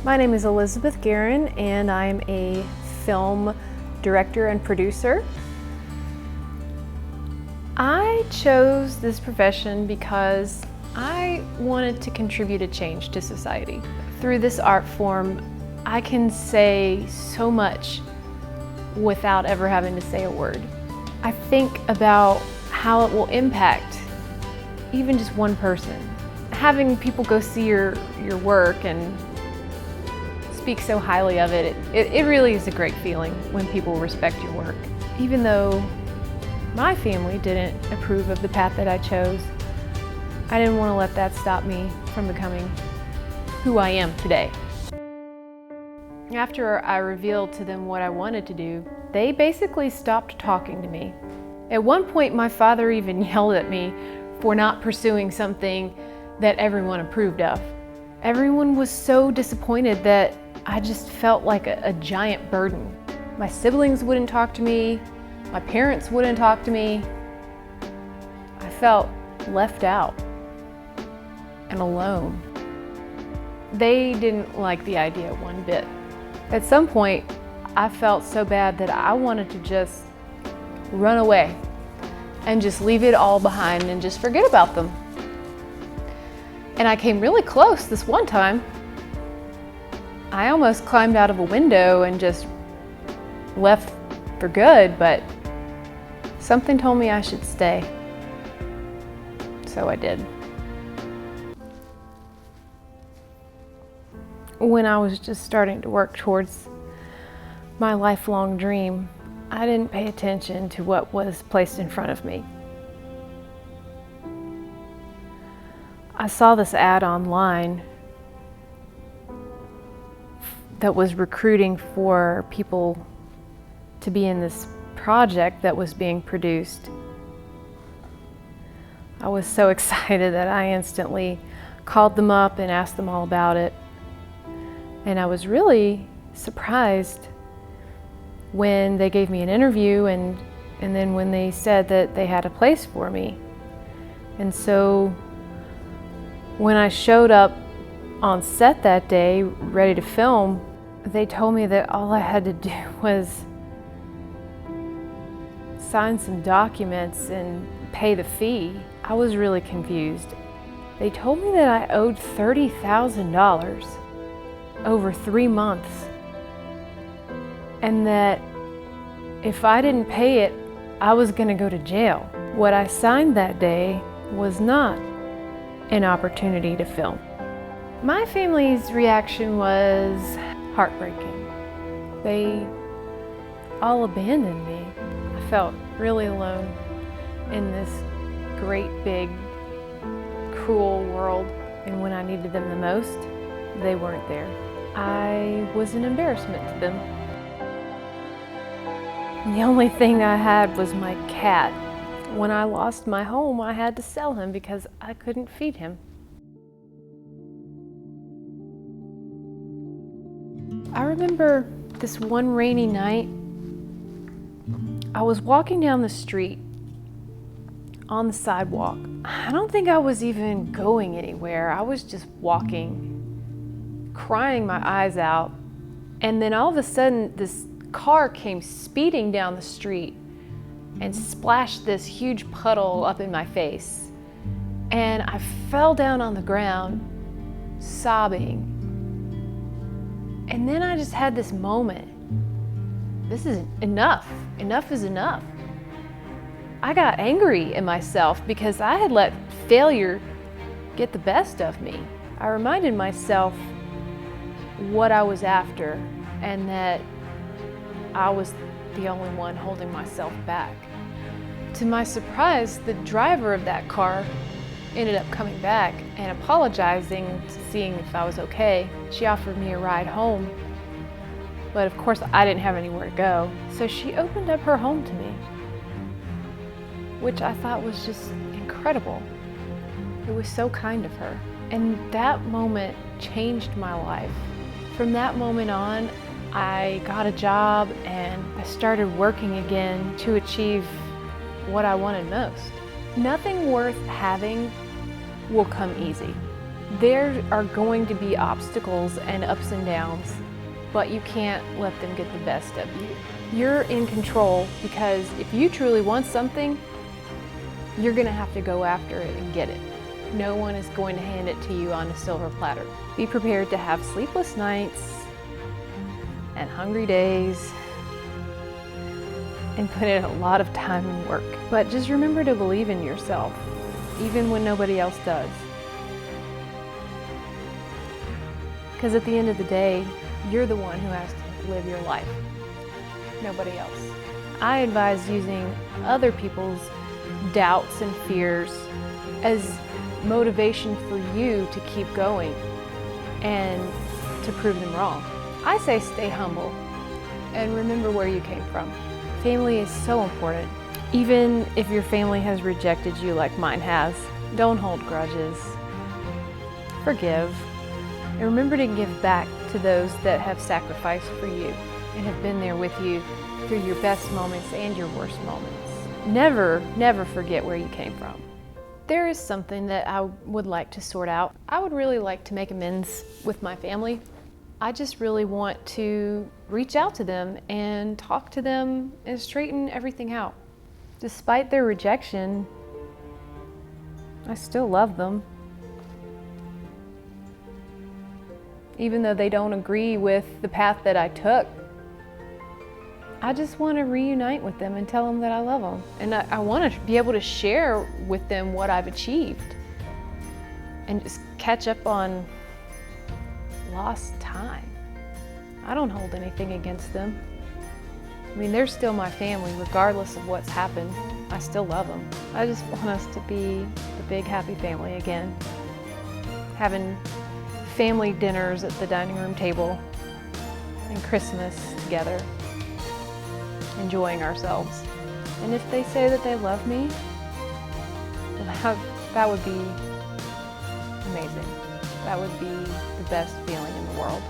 My name is Elizabeth Guerin, and I'm a film director and producer. I chose this profession because I wanted to contribute a change to society. Through this art form, I can say so much without ever having to say a word. I think about how it will impact even just one person. Having people go see your work and speak so highly of it, it really is a great feeling when people respect your work. Even though my family didn't approve of the path that I chose, I didn't want to let that stop me from becoming who I am today. After I revealed to them what I wanted to do, they basically stopped talking to me. At one point, my father even yelled at me for not pursuing something that everyone approved of. Everyone was so disappointed that I just felt like a giant burden. My siblings wouldn't talk to me, my parents wouldn't talk to me. I felt left out and alone. They didn't like the idea one bit. At some point, I felt so bad that I wanted to just run away and just leave it all behind and just forget about them. And I came really close this one time. I almost climbed out of a window and just left for good, but something told me I should stay. So I did. When I was just starting to work towards my lifelong dream, I didn't pay attention to what was placed in front of me. I saw this ad online that was recruiting for people to be in this project that was being produced. I was so excited that I instantly called them up and asked them all about it. And I was really surprised when they gave me an interview and then when they said that they had a place for me. And so when I showed up on set that day, ready to film, they told me that all I had to do was sign some documents and pay the fee. I was really confused. They told me that I owed $30,000 over 3 months, and that if I didn't pay it, I was gonna go to jail. What I signed that day was not an opportunity to film. My family's reaction was heartbreaking. They all abandoned me. I felt really alone in this great, big, cruel world, and when I needed them the most, they weren't there. I was an embarrassment to them. The only thing I had was my cat. When I lost my home, I had to sell him because I couldn't feed him. I remember this one rainy night, I was walking down the street on the sidewalk. I don't think I was even going anywhere. I was just walking, crying my eyes out. And then all of a sudden, this car came speeding down the street and splashed this huge puddle up in my face. And I fell down on the ground, sobbing. And then I just had this moment. This is enough. Enough is enough. I got angry at myself because I had let failure get the best of me. I reminded myself what I was after and that I was the only one holding myself back. To my surprise, the driver of that car ended up coming back and apologizing, seeing if I was okay. She offered me a ride home, but of course I didn't have anywhere to go. So she opened up her home to me, which I thought was just incredible. It was so kind of her. And that moment changed my life. From that moment on, I got a job and I started working again to achieve what I wanted most. Nothing worth having will come easy. There are going to be obstacles and ups and downs, but you can't let them get the best of you. You're in control, because if you truly want something, you're gonna have to go after it and get it. No one is going to hand it to you on a silver platter. Be prepared to have sleepless nights and hungry days and put in a lot of time and work. But just remember to believe in yourself, even when nobody else does. Because at the end of the day, you're the one who has to live your life, nobody else. I advise using other people's doubts and fears as motivation for you to keep going and to prove them wrong. I say stay humble and remember where you came from. Family is so important. Even if your family has rejected you like mine has, don't hold grudges. Forgive. And remember to give back to those that have sacrificed for you and have been there with you through your best moments and your worst moments. Never, never forget where you came from. There is something that I would like to sort out. I would really like to make amends with my family. I just really want to reach out to them and talk to them and straighten everything out. Despite their rejection, I still love them. Even though they don't agree with the path that I took, I just want to reunite with them and tell them that I love them. And I want to be able to share with them what I've achieved and just catch up on lost time. I don't hold anything against them. I mean, they're still my family regardless of what's happened. I still love them. I just want us to be the big happy family again. Having family dinners at the dining room table and Christmas together. Enjoying ourselves. And if they say that they love me, that would be amazing. That would be the best feeling in the world.